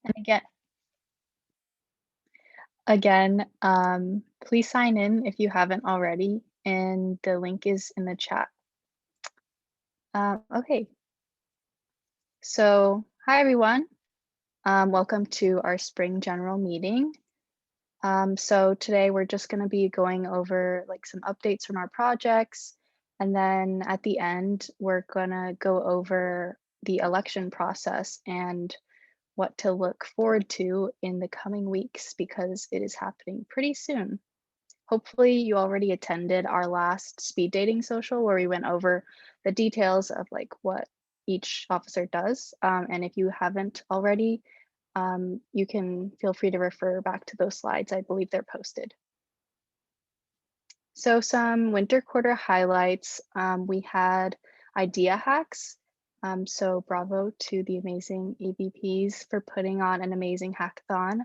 And again, please sign in if you haven't already, and the link is in the chat. Okay, so hi everyone. Welcome to our spring general meeting. So today we're just going to be going over like some updates from our projects, and then at the end we're going to go over the election process and what to look forward to in the coming weeks because it is happening pretty soon. Hopefully you already attended our last speed dating social where we went over the details of like what each officer does. And if you haven't already, you can feel free to refer back to those slides. I believe they're posted. So some winter quarter highlights. We had idea hacks. So bravo to the amazing AVPs for putting on an amazing hackathon.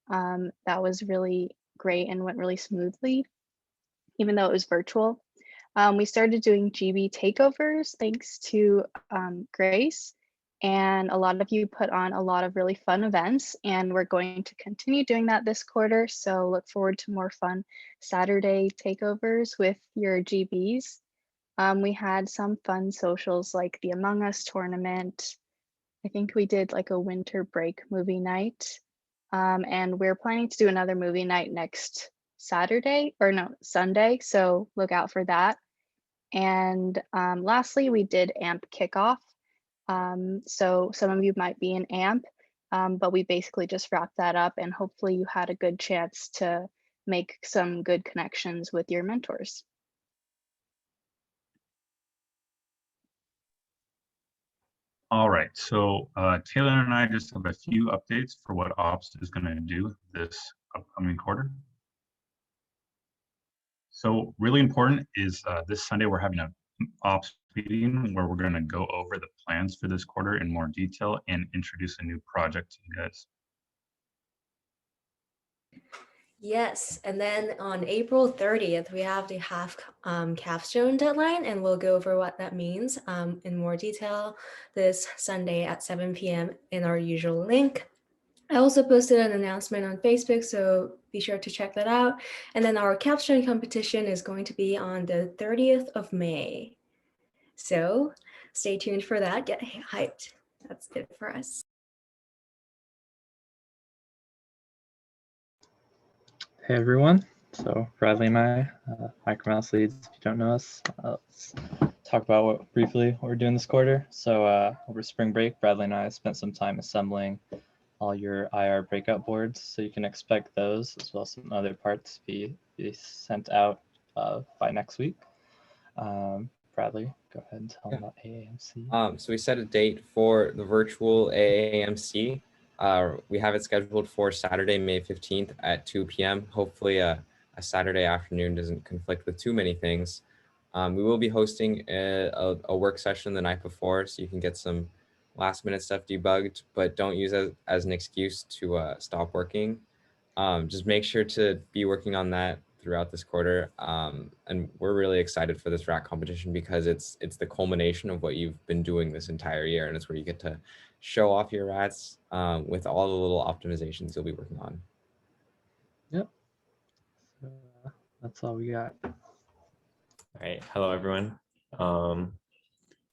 That was really great and went really smoothly, even though it was virtual. We started doing GB takeovers thanks to Grace, and a lot of you put on a lot of really fun events, and we're going to continue doing that this quarter. So look forward to more fun Saturday takeovers with your GBs. We had some fun socials like the Among Us tournament. I think we did like a winter break movie night. And we're planning to do another movie night next Saturday, or no, Sunday. So look out for that. And lastly, we did AMP kickoff. So some of you might be in AMP, but we basically just wrapped that up, and hopefully you had a good chance to make some good connections with your mentors. All right, so Taylor and I just have a few updates for what Ops is going to do this upcoming quarter. So really important is this Sunday we're having an Ops meeting where we're going to go over the plans for this quarter in more detail and introduce a new project to you guys. Yes, and then on April 30th, we have the half capstone deadline, and we'll go over what that means in more detail this Sunday at 7 p.m. in our usual link. I also posted an announcement on Facebook, so be sure to check that out. And then our capstone competition is going to be on the 30th of May. So stay tuned for that, get hyped. That's it for us. Hey everyone, so Bradley and I, Micromouse leads, if you don't know us, let's talk about briefly what we're doing this quarter. So over spring break, Bradley and I spent some time assembling all your IR breakout boards, so you can expect those as well as some other parts be sent out by next week. Bradley, go ahead and tell them about AAMC. So we set a date for the virtual AAMC. We have it scheduled for Saturday, May 15th at 2 p.m. Hopefully a Saturday afternoon doesn't conflict with too many things. We will be hosting a work session the night before, so you can get some last minute stuff debugged, but don't use it as an excuse to stop working. Just make sure to be working on that throughout this quarter. And we're really excited for this rack competition because it's the culmination of what you've been doing this entire year, and it's where you get to show off your rats with all the little optimizations you'll be working on. Yep. So that's all we got. All right. Hello, everyone. For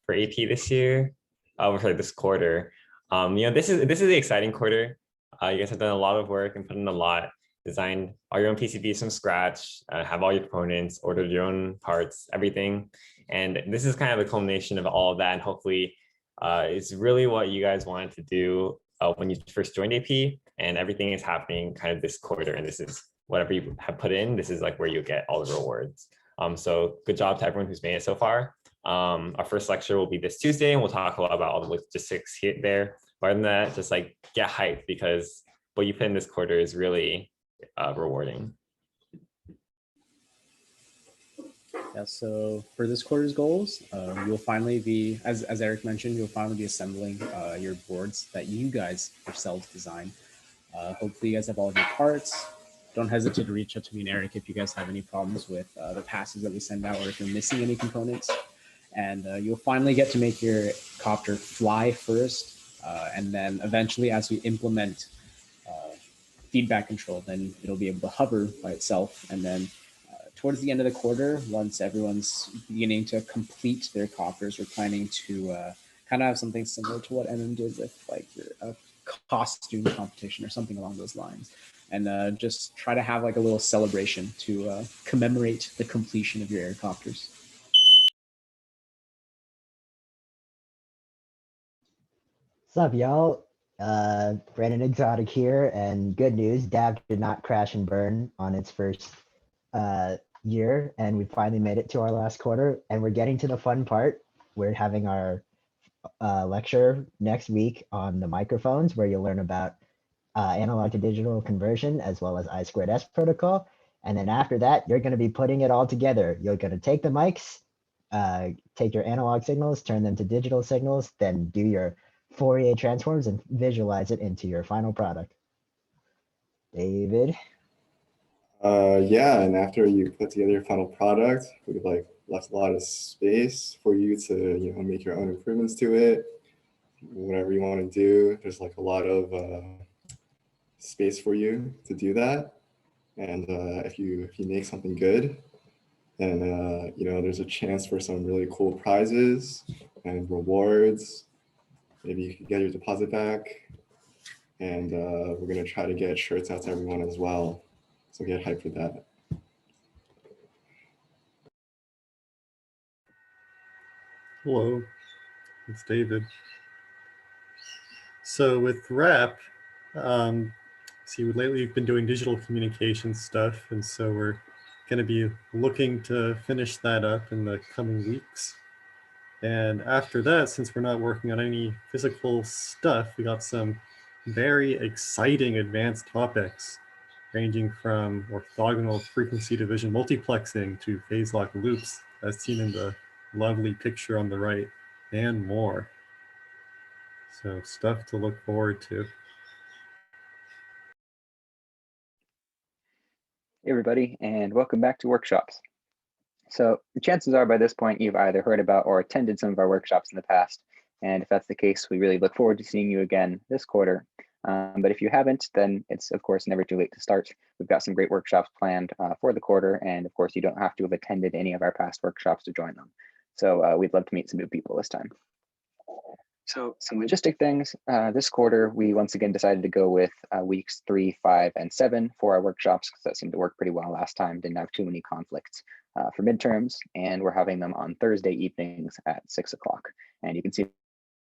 AP this year, sorry, this quarter, this is the exciting quarter. You guys have done a lot of work and put in a lot, designed all your own PCBs from scratch, have all your components, ordered your own parts, everything. And this is kind of the culmination of all of that. And hopefully it's really what you guys wanted to do when you first joined AP, and everything is happening kind of this quarter. And this is whatever you have put in, this is like where you get all the rewards. So good job to everyone who's made it so far. Our first lecture will be this Tuesday, and we'll talk a lot about all the logistics here there. But other than that, just like get hyped because what you put in this quarter is really rewarding. Yeah, so for this quarter's goals, you'll finally be, as Eric mentioned, you'll finally be assembling your boards that you guys yourselves design. Hopefully you guys have all of your parts. Don't hesitate to reach out to me and Eric if you guys have any problems with the passes that we send out or if you're missing any components. And you'll finally get to make your copter fly first. And then eventually, as we implement feedback control, then it'll be able to hover by itself. And then towards the end of the quarter, once everyone's beginning to complete their coffers, we're planning to kind of have something similar to what MM did with like a costume competition or something along those lines. And just try to have like a little celebration to commemorate the completion of your aircopters. What's up, y'all? Brandon Exotic here, and good news, DAV did not crash and burn on its first year, and we finally made it to our last quarter, and we're getting to the fun part. We're having our lecture next week on the microphones, where you'll learn about analog to digital conversion, as well as I2S protocol. And then after that, you're going to be putting it all together. You're going to take the mics, take your analog signals, turn them to digital signals, then do your Fourier transforms and visualize it into your final product. David? Yeah, and after you put together your final product, we've like left a lot of space for you to make your own improvements to it, whatever you want to do. There's like a lot of space for you to do that. And if you make something good, then there's a chance for some really cool prizes and rewards. Maybe you can get your deposit back, and we're gonna try to get shirts out to everyone as well. So get hyped for that. Hello, it's David. So with RAP, lately we've been doing digital communication stuff, and so we're going to be looking to finish that up in the coming weeks. And after that, since we're not working on any physical stuff, we got some very exciting advanced topics, ranging from orthogonal frequency division multiplexing to phase lock loops, as seen in the lovely picture on the right, and more. So stuff to look forward to. Hey everybody, and welcome back to workshops. So the chances are by this point you've either heard about or attended some of our workshops in the past. And if that's the case, we really look forward to seeing you again this quarter. But if you haven't, then it's of course never too late to start. We've got some great workshops planned for the quarter. And of course, you don't have to have attended any of our past workshops to join them. So we'd love to meet some new people this time. So some logistic things. This quarter, we once again decided to go with weeks 3, 5, and 7 for our workshops, because that seemed to work pretty well last time. Didn't have too many conflicts for midterms, and we're having them on Thursday evenings at 6 o'clock. And you can see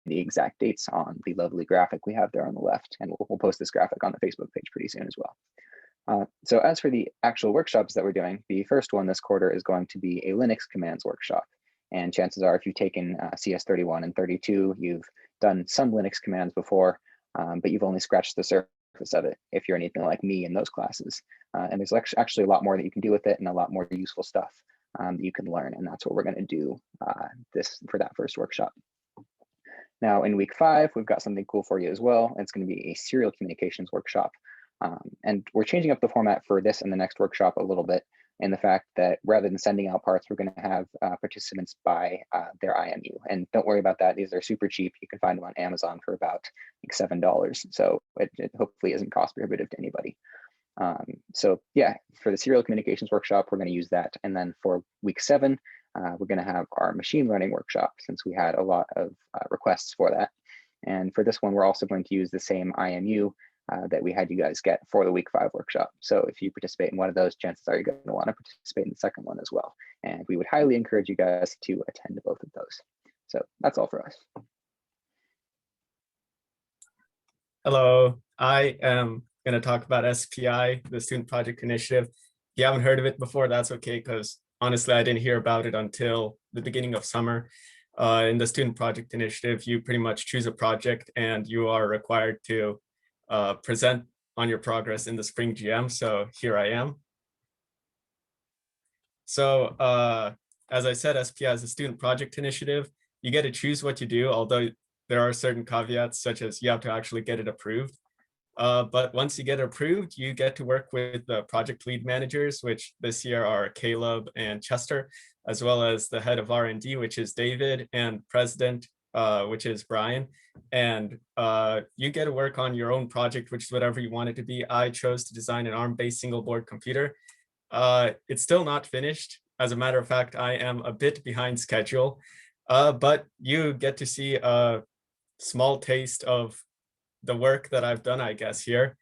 the exact dates on the lovely graphic we have there on the left, and we'll post this graphic on the Facebook page pretty soon as well. So as for the actual workshops that we're doing, the first one this quarter is going to be a Linux commands workshop. And chances are, if you've taken CS31 and 32, you've done some Linux commands before, but you've only scratched the surface of it if you're anything like me in those classes. And there's actually a lot more that you can do with it and a lot more useful stuff that you can learn. And that's what we're going to do for that first workshop. Now, in week 5, we've got something cool for you as well. It's going to be a serial communications workshop. And we're changing up the format for this and the next workshop a little bit, in the fact that rather than sending out parts, we're going to have participants buy their IMU. And don't worry about that. These are super cheap. You can find them on Amazon for about like $7. So it hopefully isn't cost prohibitive to anybody. So yeah, for the serial communications workshop, we're going to use that. And then for week 7, we're going to have our machine learning workshop, since we had a lot of requests for that. And for this one, we're also going to use the same IMU that we had you guys get for the week 5 workshop. So if you participate in one of those, chances are you're going to want to participate in the second one as well. And we would highly encourage you guys to attend both of those. So that's all for us. Hello, I am going to talk about SPI, the Student Project Initiative. If you haven't heard of it before, that's okay, because honestly, I didn't hear about it until the beginning of summer. In the Student Project Initiative, you pretty much choose a project and you are required to present on your progress in the Spring GM. So here I am. So as I said, SPI is a student project initiative. You get to choose what you do, although there are certain caveats, such as you have to actually get it approved. But once you get approved, you get to work with the project lead managers, which this year are Caleb and Chester, as well as the head of R&D, which is David, and president which is Brian, and you get to work on your own project, which is whatever you want it to be. I chose to design an ARM-based single board computer. It's still not finished. As a matter of fact, I am a bit behind schedule, but you get to see a small taste of the work that I've done, I guess, here,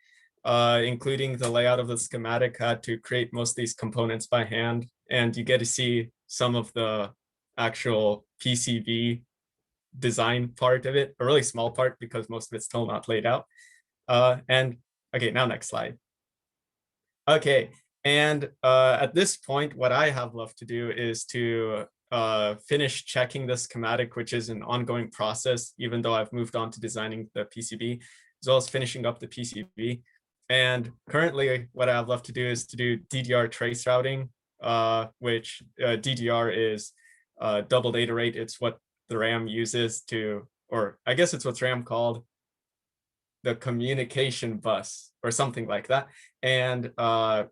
including the layout of the schematic. I had to create most of these components by hand, and you get to see some of the actual PCB design part of it, a really small part because most of it's still not laid out. And okay, now next slide. Okay, and at this point, what I have left to do is to finish checking the schematic, which is an ongoing process, even though I've moved on to designing the PCB, as well as finishing up the PCB. And currently, what I have left to do is to do DDR trace routing, which DDR is double data rate. It's what the RAM uses to, or I guess it's what's RAM called the communication bus or something like that. And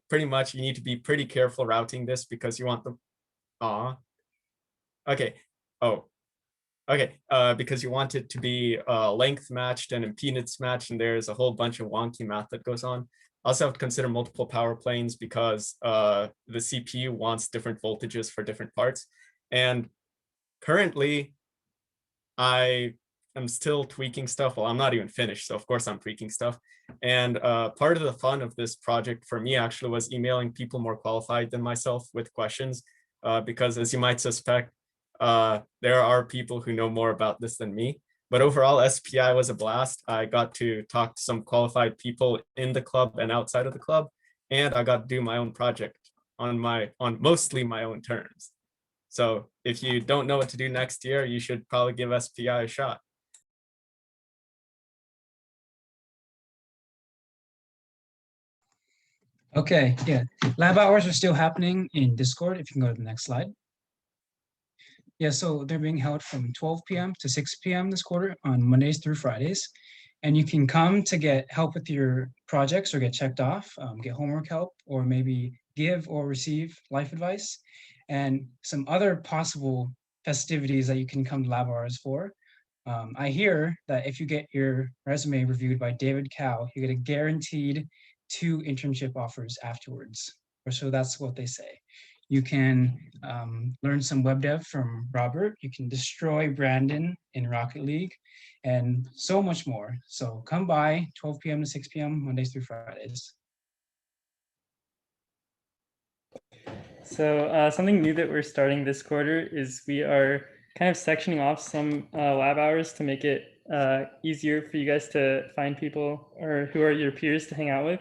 pretty much you need to be pretty careful routing this because you want the, okay, because you want it to be length matched and impedance matched, and there's a whole bunch of wonky math that goes on. Also have to consider multiple power planes because the CPU wants different voltages for different parts. And currently, I am still tweaking stuff. Well, I'm not even finished, so of course I'm tweaking stuff. And part of the fun of this project for me actually was emailing people more qualified than myself with questions, because as you might suspect, there are people who know more about this than me. But overall, SPI was a blast. I got to talk to some qualified people in the club and outside of the club, and I got to do my own project on mostly my own terms. So if you don't know what to do next year, you should probably give SPI a shot. Okay, yeah, lab hours are still happening in Discord. If you can go to the next slide. Yeah, so they're being held from 12 p.m. to 6 p.m. this quarter on Mondays through Fridays. And you can come to get help with your projects or get checked off, get homework help, or maybe give or receive life advice, and some other possible festivities that you can come to lab hours for. I hear that if you get your resume reviewed by David Cow, you get a guaranteed 2 internship offers afterwards, or so that's what they say. You can learn some web dev from Robert. You can destroy Brandon in Rocket League and so much more. So come by 12 p.m. to 6 p.m. Mondays through Fridays. So something new that we're starting this quarter is we are kind of sectioning off some lab hours to make it easier for you guys to find people or who are your peers to hang out with.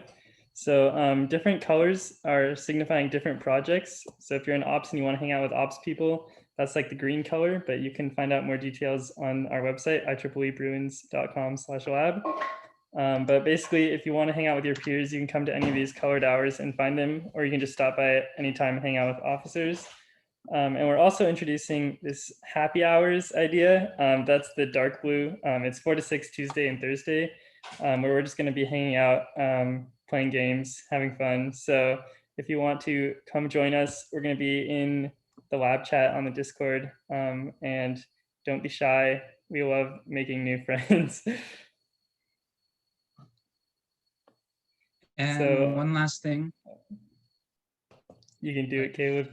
So different colors are signifying different projects. So if you're in ops and you want to hang out with ops people, that's like the green color, but you can find out more details on our website, IEEEbruins.com/lab. But basically, if you want to hang out with your peers, you can come to any of these colored hours and find them, or you can just stop by at any time and hang out with officers. And we're also introducing this happy hours idea. That's the dark blue. It's 4 to 6 Tuesday and Thursday, where we're just going to be hanging out, playing games, having fun. So if you want to come join us, we're going to be in the lab chat on the Discord, and don't be shy. We love making new friends. And so one last thing. You can do it, Caleb.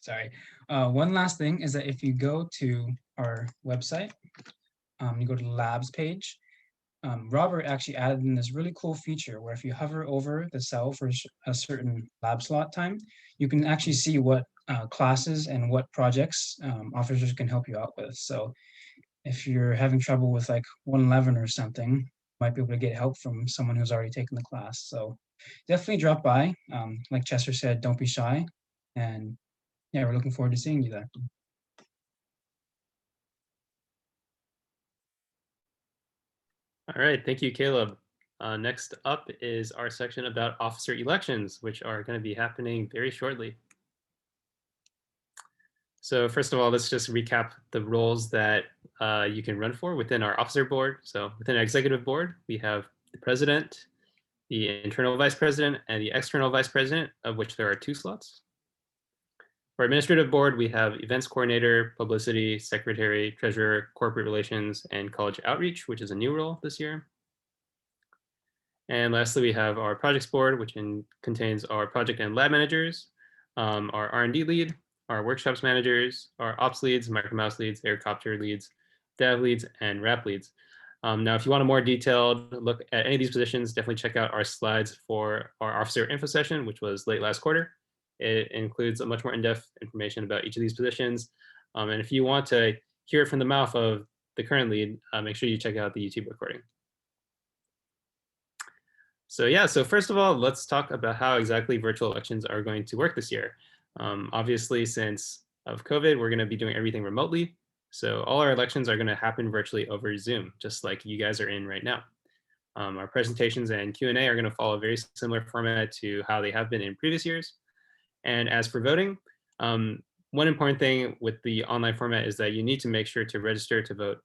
Sorry. One last thing is that if you go to our website, you go to the labs page, Robert actually added in this really cool feature where if you hover over the cell for a certain lab slot time, you can actually see what classes and what projects officers can help you out with. So if you're having trouble with like 111 or something, you might be able to get help from someone who's already taken the class. So definitely drop by. Like Chester said, don't be shy. And yeah, we're looking forward to seeing you there. All right, thank you, Caleb. Next up is our section about officer elections, which are going to be happening very shortly. So first of all, let's just recap the roles that you can run for within our officer board. So within our executive board, we have the president, the internal vice president, and the external vice president, of which there are 2 slots. For administrative board, we have events coordinator, publicity, secretary, treasurer, corporate relations, and college outreach, which is a new role this year. And lastly, we have our projects board, which contains our project and lab managers, our R&D lead, our workshops managers, our ops leads, micromouse leads, aircopter leads, dev leads, and rap leads. Now, if you want a more detailed look at any of these positions, definitely check out our slides for our officer info session, which was late last quarter. It includes a much more in-depth information about each of these positions. And if you want to hear it from the mouth of the current lead, make sure you check out the YouTube recording. So yeah, so first of all, let's talk about how exactly virtual elections are going to work this year. Obviously, since of COVID, we're going to be doing everything remotely. So all our elections are going to happen virtually over Zoom, just like you guys are in right now. Our presentations and Q&A are going to follow a very similar format to how they have been in previous years. And as for voting, one important thing with the online format is that you need to make sure to register to vote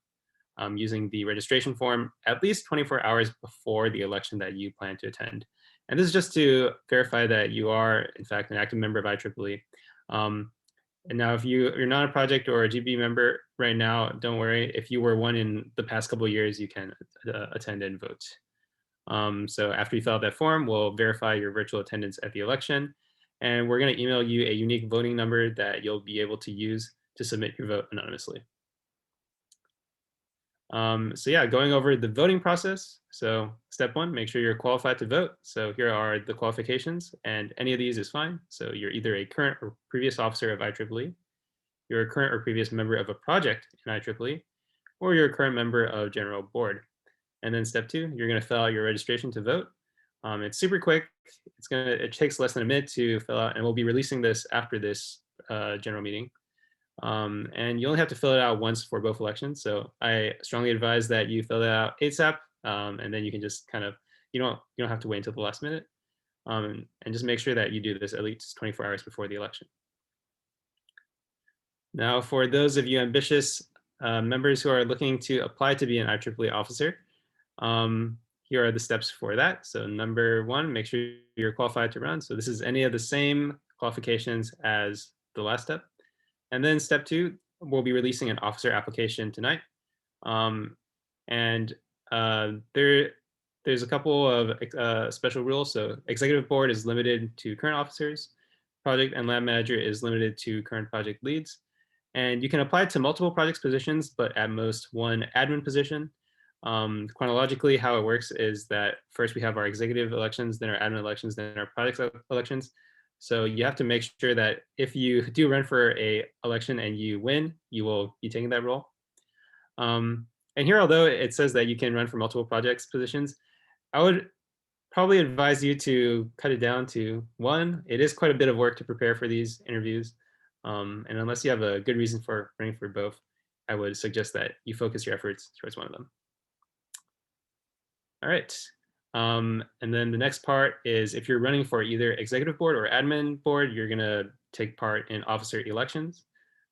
using the registration form at least 24 hours before the election that you plan to attend. And this is just to verify that you are, in fact, an active member of IEEE. And now, if you're not a project or a GB member right now, don't worry. If you were one in the past couple of years, you can attend and vote. So after you fill out that form, we'll verify your virtual attendance at the election. And we're going to email you a unique voting number that you'll be able to use to submit your vote anonymously. So yeah, going over the voting process. So step one, make sure you're qualified to vote. So here are the qualifications, and any of these is fine. So you're either a current or previous officer of IEEE, you're a current or previous member of a project in IEEE, or you're a current member of general board. And then step two, you're going to fill out your registration to vote. It's super quick. It takes less than a minute to fill out, and we'll be releasing this after this general meeting. And you only have to fill it out once for both elections. So I strongly advise that you fill it out ASAP, and then you can just kind of, you don't have to wait until the last minute, and just make sure that you do this at least 24 hours before the election. Now, for those of you ambitious members who are looking to apply to be an IEEE officer, here are the steps for that. So number one, make sure you're qualified to run. So this is any of the same qualifications as the last step. And then step two, we'll be releasing an officer application tonight. There's a couple of special rules. So executive board is limited to current officers. Project and lab manager is limited to current project leads. And you can apply to multiple projects positions, but at most one admin position. Chronologically, how it works is that first we have our executive elections, then our admin elections, then our project elections. So you have to make sure that if you do run for a election and you win, you will be taking that role. And here, although it says that you can run for multiple projects positions, I would probably advise you to cut it down to one. It is quite a bit of work to prepare for these interviews. And unless you have a good reason for running for both, I would suggest that you focus your efforts towards one of them. All right. And then the next part is if you're running for either executive board or admin board, you're going to take part in officer elections.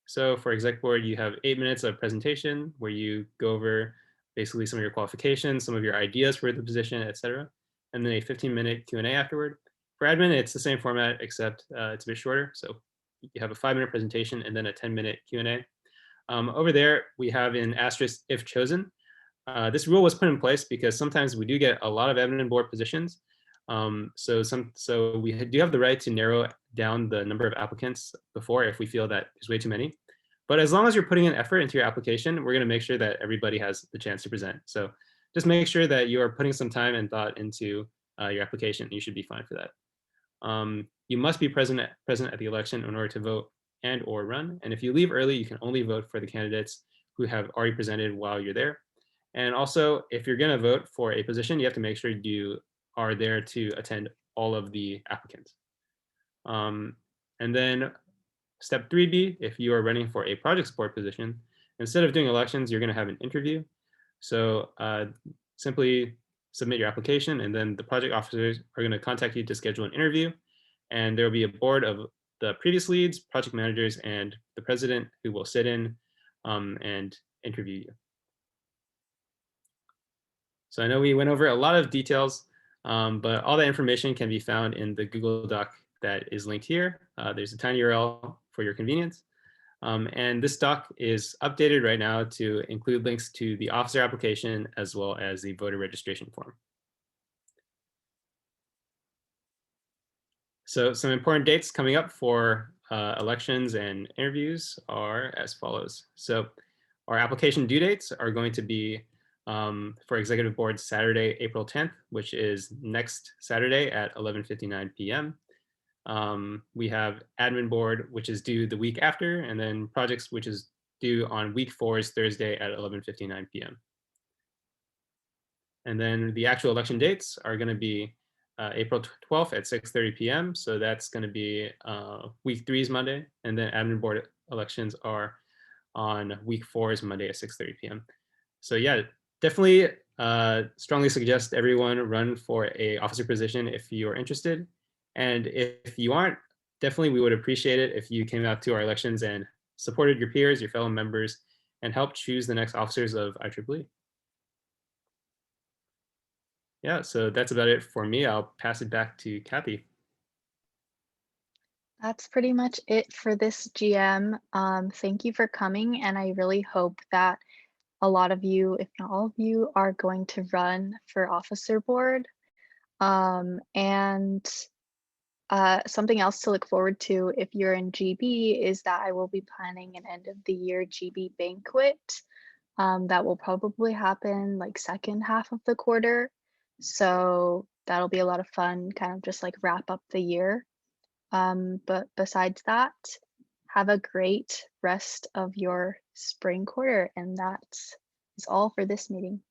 So for exec board, you have 8 minutes of presentation where you go over basically some of your qualifications, some of your ideas for the position, etc. And then a 15-minute Q&A afterward. For admin, it's the same format, except it's a bit shorter. So you have a 5-minute presentation and then a 10-minute Q&A. Over there, we have an asterisk if chosen. This rule was put in place because sometimes we do get a lot of admin board positions. So we do have the right to narrow down the number of applicants before if we feel that there's way too many. But as long as you're putting an effort into your application, we're going to make sure that everybody has the chance to present. So just make sure that you are putting some time and thought into your application. You should be fine for that. You must be present at the election in order to vote and or run. And if you leave early, you can only vote for the candidates who have already presented while you're there. And also, if you're going to vote for a position, you have to make sure you are there to attend all of the applicants. And then step 3B, if you are running for a project support position, instead of doing elections, you're going to have an interview. So simply submit your application, and then the project officers are going to contact you to schedule an interview. And there will be a board of the previous leads, project managers, and the president who will sit in and interview you. So I know we went over a lot of details, but all that information can be found in the Google Doc that is linked here. There's a tiny URL for your convenience. And this doc is updated right now to include links to the officer application as well as the voter registration form. So some important dates coming up for elections and interviews are as follows. So our application due dates are going to be for Executive Board Saturday, April 10th, which is next Saturday at 11:59 p.m. We have Admin Board, which is due the week after, and then Projects, which is due on week 4's Thursday at 11:59 p.m. And then the actual election dates are going to be April 12th at 6:30 p.m. So that's going to be week 3's Monday, and then Admin Board elections are on week 4's Monday at 6:30 p.m. So yeah, definitely strongly suggest everyone run for a officer position if you are interested. And if you aren't, definitely we would appreciate it if you came out to our elections and supported your peers, your fellow members, and helped choose the next officers of IEEE. Yeah, so that's about it for me. I'll pass it back to Kathy. That's pretty much it for this GM. Thank you for coming, and I really hope that a lot of you, if not all of you, are going to run for officer board. And something else to look forward to if you're in GB is that I will be planning an end of the year GB banquet that will probably happen like second half of the quarter. So that'll be a lot of fun, kind of just like wrap up the year. But besides that, have a great rest of your spring quarter. And that is all for this meeting.